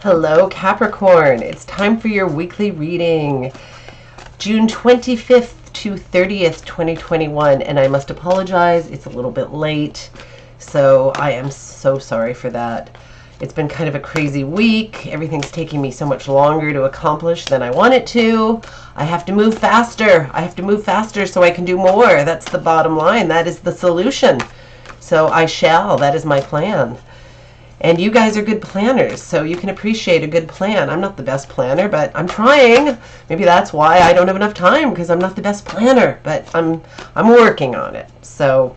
Hello, Capricorn. It's time for your weekly reading, June 25th to 30th, 2021. And I must apologize, it's a little bit late, so I am so sorry for that. It's been kind of a crazy week. Everything's taking me so much longer to accomplish than I want it to. I have to move faster. I have to move faster so I can do more. That's the bottom line. That is the solution. So I shall. That is my plan. And you guys are good planners, so you can appreciate a good plan. I'm not the best planner, but I'm trying. Maybe that's why I don't have enough time, because I'm not the best planner, but I'm working on it. So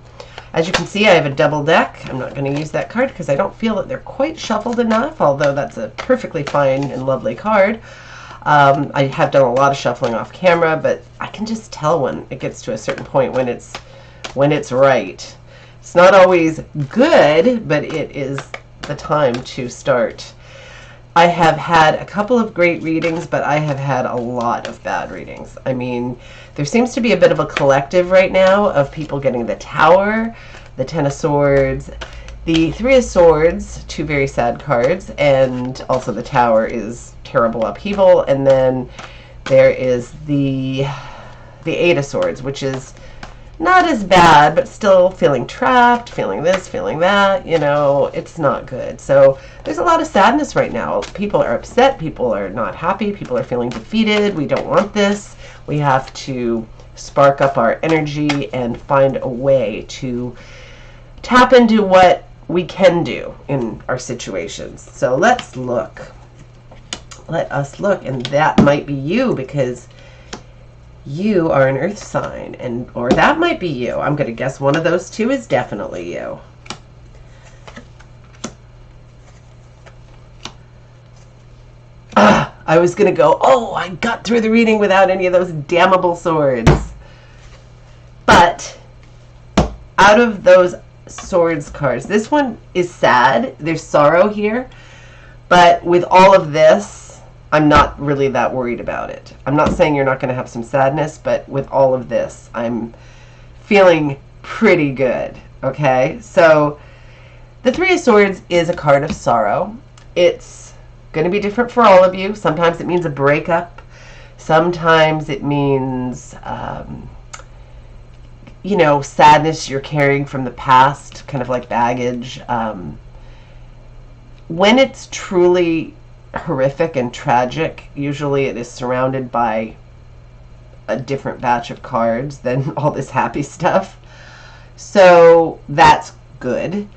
as you can see, I have a double deck. I'm not going to use that card because I don't feel that they're quite shuffled enough, although that's a perfectly fine and lovely card. I have done a lot of shuffling off camera, but I can just tell when it gets to a certain point when it's right. It's not always good, but it is the time to start. I have had a couple of great readings, but I have had a lot of bad readings. I mean, there seems to be a bit of a collective right now of people getting the Tower, the Ten of Swords, the Three of Swords, two very sad cards, and also the Tower is terrible upheaval, and then there is the Eight of Swords, which is not as bad, but still feeling trapped, feeling this, feeling that, you know, it's not good. So there's a lot of sadness right now. People are upset, people are not happy, people are feeling defeated. We don't want this. We have to spark up our energy and find a way to tap into what we can do in our situations. So let's look. Let us look, and that might be you, because you are an earth sign, or that might be you. I'm going to guess one of those two is definitely you. I was going to go, oh, I got through the reading without any of those damnable swords. But out of those swords cards, this one is sad. There's sorrow here. But with all of this, I'm not really that worried about it. I'm not saying you're not going to have some sadness, but with all of this, I'm feeling pretty good, okay? So the Three of Swords is a card of sorrow. It's going to be different for all of you. Sometimes it means a breakup. Sometimes it means, you know, sadness you're carrying from the past, kind of like baggage. When it's truly horrific and tragic, usually it is surrounded by a different batch of cards than all this happy stuff. So that's good.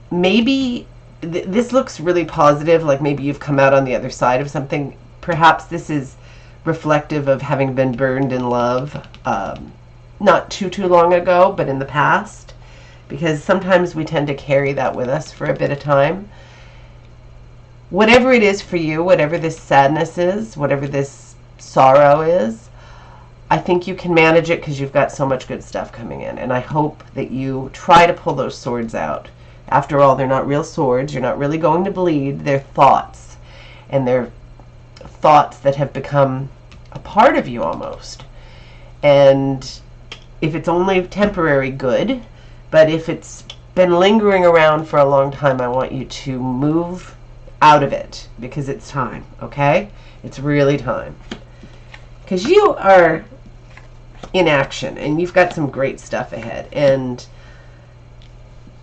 Maybe this looks really positive, like maybe you've come out on the other side of something. Perhaps this is reflective of having been burned in love, not too long ago, but in the past, because sometimes we tend to carry that with us for a bit of time. Whatever it is for you, whatever this sadness is, whatever this sorrow is, I think you can manage it because you've got so much good stuff coming in. And I hope that you try to pull those swords out. After all, they're not real swords. You're not really going to bleed. They're thoughts. And they're thoughts that have become a part of you almost. And if it's only temporary, good. But if it's been lingering around for a long time, I want you to move out of it, because it's time, okay? It's really time. Because you are in action, and you've got some great stuff ahead, and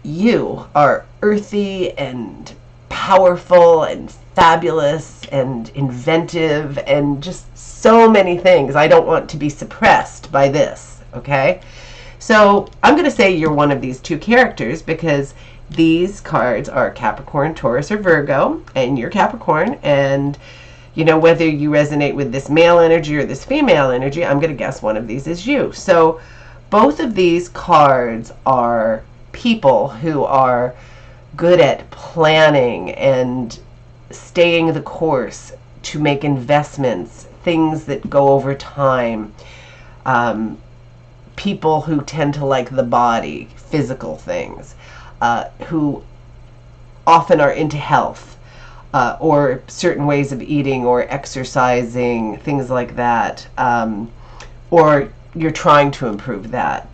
you are earthy and powerful and fabulous and inventive and just so many things. I don't want to be suppressed by this, okay? So I'm going to say you're one of these two characters, because these cards are Capricorn, Taurus, or Virgo, and you're Capricorn, and you know, whether you resonate with this male energy or this female energy, I'm going to guess one of these is you. So both of these cards are people who are good at planning and staying the course to make investments, things that go over time, people who tend to like the body, physical things, who often are into health, or certain ways of eating or exercising, things like that, or you're trying to improve that.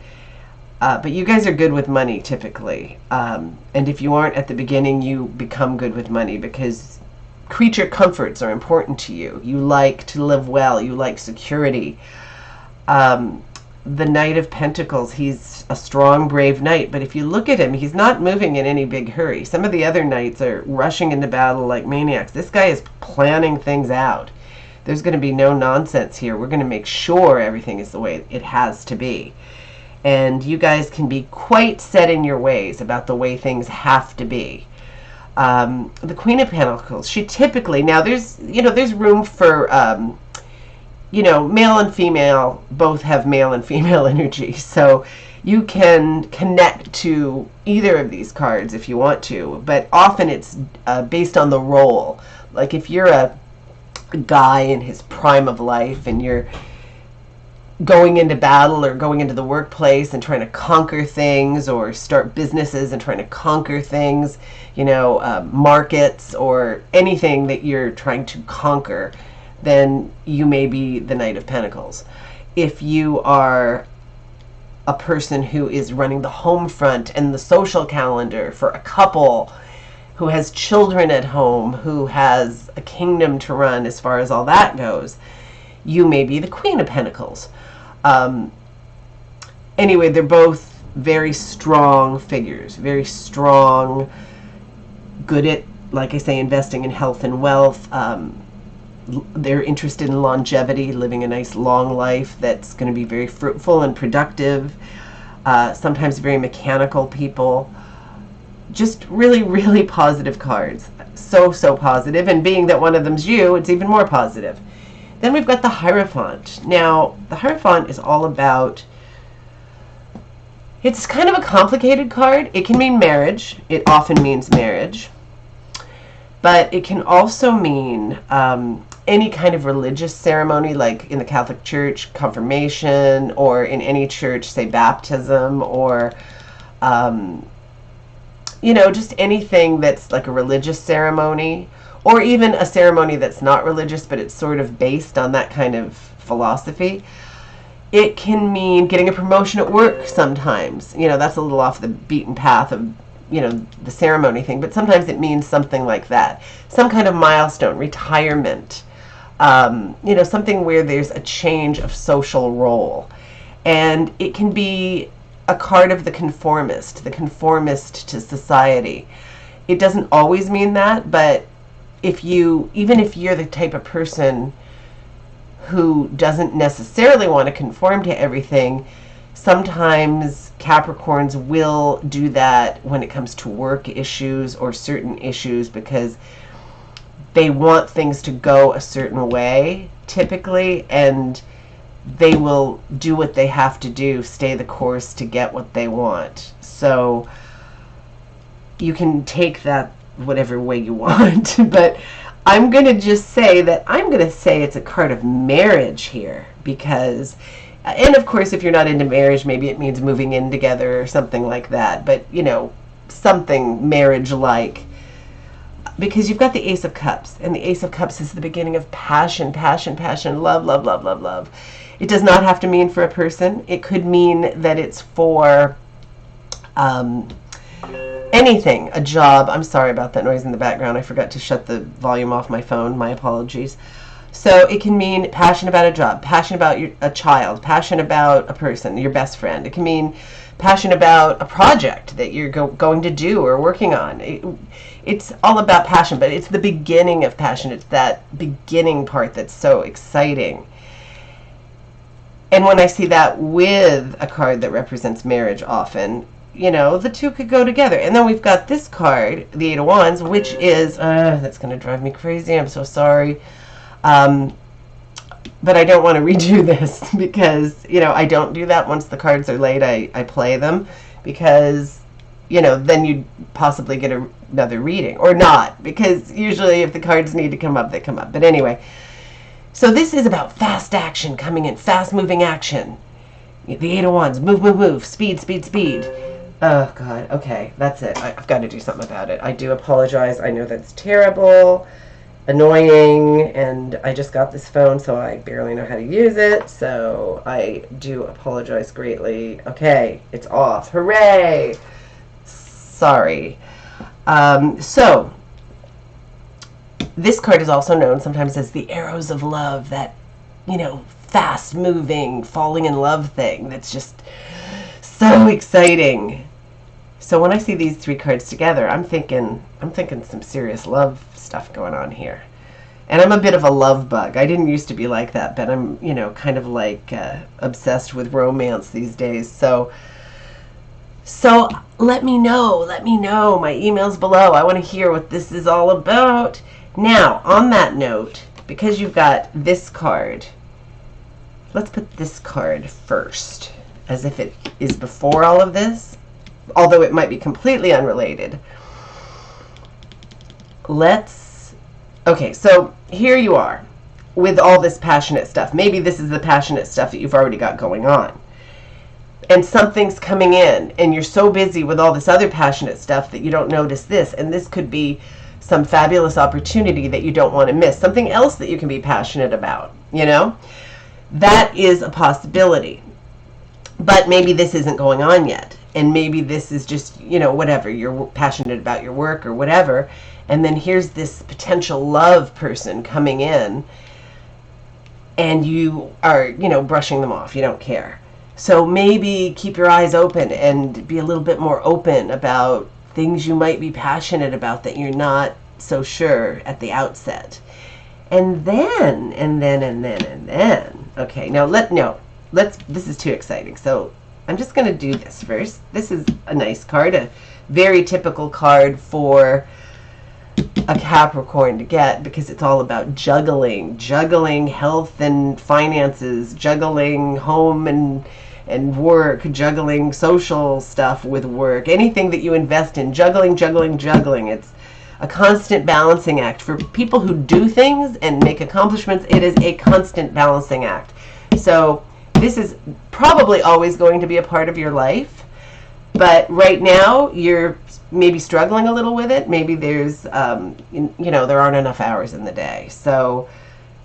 But you guys are good with money typically. And if you aren't at the beginning, you become good with money because creature comforts are important to you. You like to live well. You like security. The Knight of Pentacles, he's a strong, brave knight. But if you look at him, he's not moving in any big hurry. Some of the other knights are rushing into battle like maniacs. This guy is planning things out. There's going to be no nonsense here. We're going to make sure everything is the way it has to be. And you guys can be quite set in your ways about the way things have to be. The Queen of Pentacles, she typically, now there's room for, male and female both have male and female energy. So you can connect to either of these cards if you want to, but often it's based on the role. Like if you're a guy in his prime of life and you're going into battle or going into the workplace and trying to conquer things, or start businesses and trying to conquer things, markets or anything that you're trying to conquer, then you may be the Knight of Pentacles. If you are a person who is running the home front and the social calendar for a couple who has children at home, who has a kingdom to run as far as all that goes, you may be the Queen of Pentacles. Anyway, they're both very strong figures, very strong, good at, like I say, investing in health and wealth. They're interested in longevity, living a nice long life that's going to be very fruitful and productive. Sometimes very mechanical people. Just really, really positive cards. So positive. And being that one of them's you, it's even more positive. Then we've got the Hierophant. Now, the Hierophant is all about, it's kind of a complicated card. It can mean marriage. It often means marriage. But it can also mean any kind of religious ceremony, like in the Catholic Church, confirmation, or in any church, say baptism, or, just anything that's like a religious ceremony, or even a ceremony that's not religious, but it's sort of based on that kind of philosophy. It can mean getting a promotion at work sometimes. That's a little off the beaten path of, the ceremony thing, but sometimes it means something like that. Some kind of milestone, retirement, something where there's a change of social role. And it can be a card of the conformist to society. It doesn't always mean that, but even if you're the type of person who doesn't necessarily want to conform to everything, sometimes Capricorns will do that when it comes to work issues or certain issues, because they want things to go a certain way typically, and they will do what they have to do, stay the course to get what they want. So you can take that whatever way you want, but I'm going to just say that it's a card of marriage here, because, and of course if you're not into marriage, maybe it means moving in together or something like that, but something marriage-like, because you've got the Ace of Cups, and the Ace of Cups is the beginning of passion, love. It does not have to mean for a person. It could mean that it's for anything, a job. I'm sorry about that noise in the background. I forgot to shut the volume off my phone. My apologies. So it can mean passion about a job, passion about a child, passion about a person, your best friend. It can mean passion about a project that you're going to do or working on. It's all about passion, but it's the beginning of passion. It's that beginning part that's so exciting. And when I see that with a card that represents marriage often, the two could go together. And then we've got this card, the Eight of Wands, which is, that's going to drive me crazy. I'm so sorry. But I don't want to redo this because, I don't do that. Once the cards are laid, I play them because, then you'd possibly get another reading. Or not, because usually if the cards need to come up, they come up. But anyway, so this is about fast action coming in, fast-moving action. The Eight of Wands, move, speed. Oh, God. Okay, that's it. I've got to do something about it. I do apologize. I know that's terrible. annoying, and I just got this phone, so I barely know how to use it, so I do apologize greatly. Okay, it's off. Hooray! Sorry. So, this card is also known sometimes as the arrows of love, that, fast moving, falling in love thing that's just so exciting. So when I see these three cards together, I'm thinking some serious love stuff going on here. And I'm a bit of a love bug. I didn't used to be like that, but I'm, kind of like obsessed with romance these days. So let me know. My email's below. I want to hear what this is all about. Now, on that note, because you've got this card, let's put this card first, as if it is before all of this, although it might be completely unrelated. Okay, so here you are with all this passionate stuff. Maybe this is the passionate stuff that you've already got going on. And something's coming in, and you're so busy with all this other passionate stuff that you don't notice this. And this could be some fabulous opportunity that you don't want to miss. Something else that you can be passionate about, That is a possibility. But maybe this isn't going on yet. And maybe this is just, whatever. You're passionate about your work or whatever. And then here's this potential love person coming in, and you are, brushing them off. You don't care. So maybe keep your eyes open and be a little bit more open about things you might be passionate about that you're not so sure at the outset. And then, okay, now this is too exciting. So I'm just going to do this first. This is a nice card, a very typical card for a Capricorn to get, because it's all about juggling health and finances, juggling home and work, juggling social stuff with work, anything that you invest in, juggling. It's a constant balancing act. For people who do things and make accomplishments, it is a constant balancing act. So this is probably always going to be a part of your life, but right now you're maybe struggling a little with it. Maybe there's, there aren't enough hours in the day. So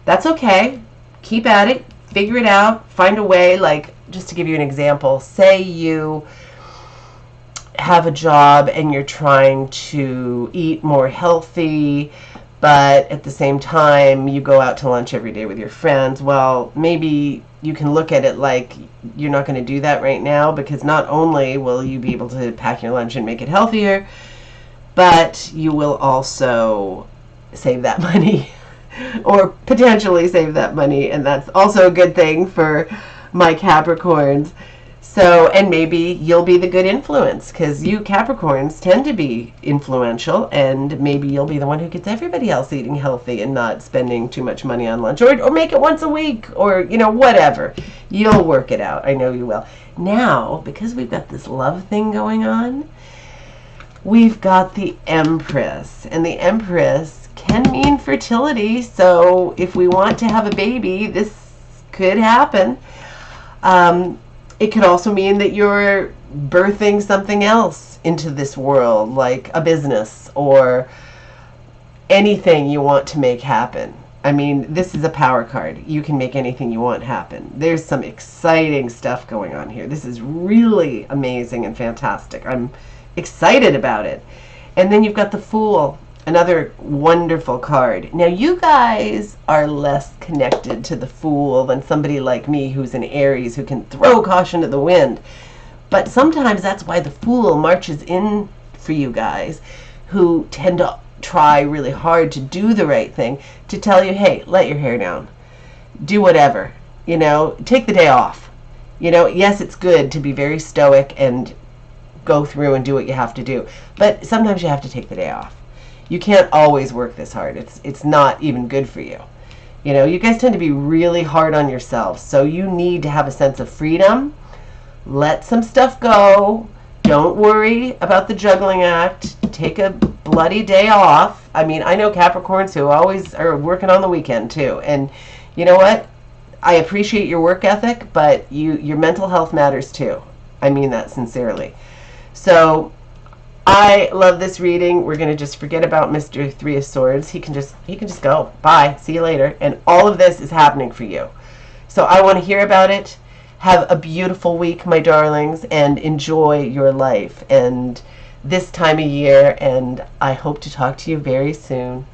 that's okay. Keep at it. Figure it out. Find a way. Like, just to give you an example, say you have a job and you're trying to eat more healthy, but at the same time you go out to lunch every day with your friends. Well, maybe you can look at it like you're not going to do that right now, because not only will you be able to pack your lunch and make it healthier, but you will also save that money or potentially save that money, and that's also a good thing for my Capricorns. So, and maybe you'll be the good influence, because you Capricorns tend to be influential, and maybe you'll be the one who gets everybody else eating healthy and not spending too much money on lunch, or make it once a week, or, whatever. You'll work it out. I know you will. Now, because we've got this love thing going on, we've got the Empress, and the Empress can mean fertility. So if we want to have a baby, this could happen. It could also mean that you're birthing something else into this world, like a business or anything you want to make happen. I mean, this is a power card. You can make anything you want happen. There's some exciting stuff going on here. This is really amazing and fantastic. I'm excited about it. And then you've got the Fool, another wonderful card. Now, you guys are less connected to the Fool than somebody like me who's an Aries, who can throw caution to the wind. But sometimes that's why the Fool marches in for you guys, who tend to try really hard to do the right thing, to tell you, hey, let your hair down. Do whatever. Take the day off. Yes, it's good to be very stoic and go through and do what you have to do. But sometimes you have to take the day off. You can't always work this hard. It's not even good for you. You guys tend to be really hard on yourselves, so you need to have a sense of freedom. Let some stuff go. Don't worry about the juggling act. Take a bloody day off. I mean, I know Capricorns who always are working on the weekend too. And you know what? I appreciate your work ethic, but your mental health matters too. I mean that sincerely. So I love this reading. We're going to just forget about Mr. Three of Swords. He can just go. Bye. See you later. And all of this is happening for you. So I want to hear about it. Have a beautiful week, my darlings, and enjoy your life and this time of year. And I hope to talk to you very soon.